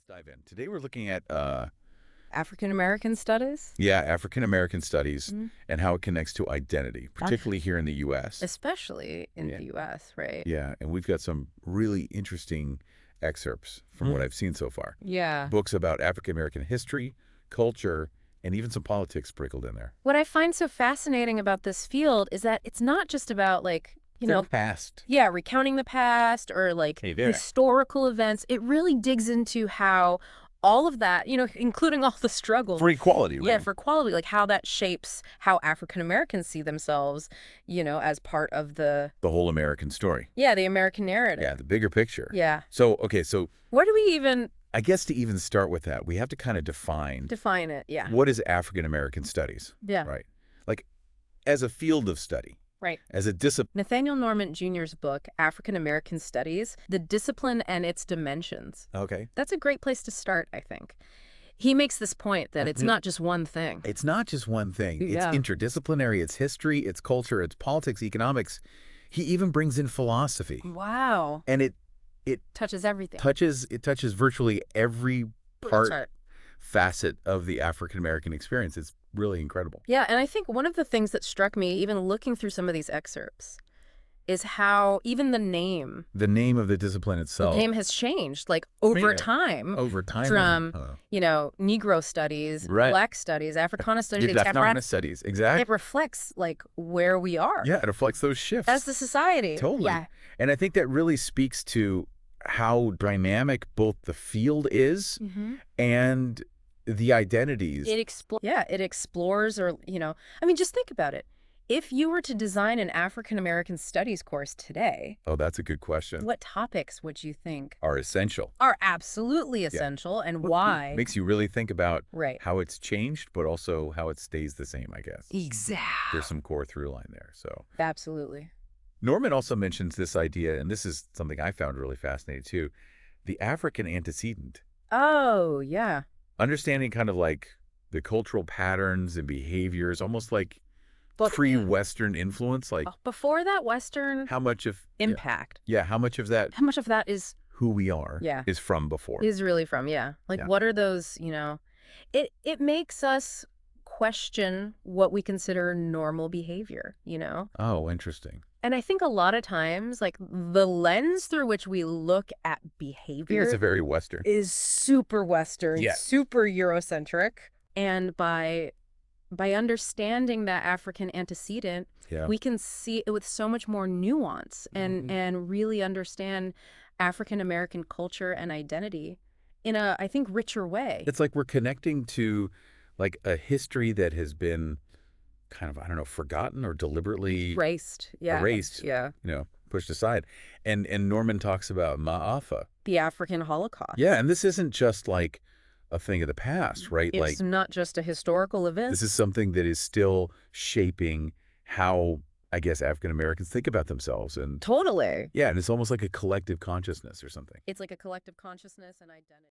Let's dive in. Today we're looking at African American studies? African American studies Mhm. and how it connects to identity, particularly here in the US. Especially in Yeah. the US, right? Yeah, and we've got some really interesting excerpts from what I've seen so far. Yeah. Books about African American history, culture, and even some politics sprinkled in there. What I find so fascinating about this field is that it's not just about Past. yeah, recounting the past or Hey there. historical events. It really digs into how all of that, including all the struggle. For equality, right? Yeah, for equality, like how that shapes how African Americans see themselves, as part of The whole American story. the American narrative. Yeah, the bigger picture. Yeah. So Where do we even I guess to even start with that, we have to kind of define define it? Yeah. what is African American studies, Yeah. right? Like, as a field of study, Right. as a discipline. Nathaniel Norman Jr.'s book, African American Studies, The Discipline and Its Dimensions. Okay. That's a great place to start, I think. He makes this point that it's not just one thing. It's not just one thing. Yeah. It's interdisciplinary. It's history, it's culture, it's politics, economics. He even brings in philosophy. Wow. And it Touches everything. touches virtually every That's right. facet of the African American experience. It's really incredible. Yeah, and I think one of the things that struck me, even looking through some of these excerpts, is how even the name The name of the discipline itself. has changed, like over Yeah. time, Over time. from Negro studies, Right. Black studies, Africana studies. Ethnographicana studies. Exactly. It reflects like where we are Yeah, it reflects those shifts. as the society. Totally. Yeah. And I think that really speaks to how dynamic both the field is and the identities. It explores just think about it. If you were to design an African American studies course today, Oh, that's a good question. what topics would you think Are essential. are absolutely essential and why? Makes you really think about Right. how it's changed, but also how it stays the same, I guess. Exactly. There's some core through line there. So Absolutely. Norman also mentions this idea, and this is something I found really fascinating too, the African antecedent. Oh, yeah. Understanding kind of like the cultural patterns and behaviors, almost like But pre-Western influence, like before that Western how much of impact, how much of that how much of that is who we are is from before. really from, like Yeah. what are those, it makes us question what we consider normal behavior, Oh, interesting. And I think a lot of times, like, the lens through which we look at I think behavior it's a very Western. is super Western, Yeah. super Eurocentric. And by understanding that African antecedent, Yeah. we can see it with so much more nuance and really understand African American culture and identity in a, I think, richer way. It's like we're connecting to like a history that has been kind of, I don't know, forgotten or deliberately Erased. Yeah. pushed aside. And Norman talks about Ma'afa. The African Holocaust. Yeah, and this isn't just like a thing of the past, right? It's Like not just a historical event. this is something that is still shaping how, I guess, African Americans think about themselves. And Totally. yeah, and it's almost like a collective consciousness or something. It's like a collective consciousness and identity.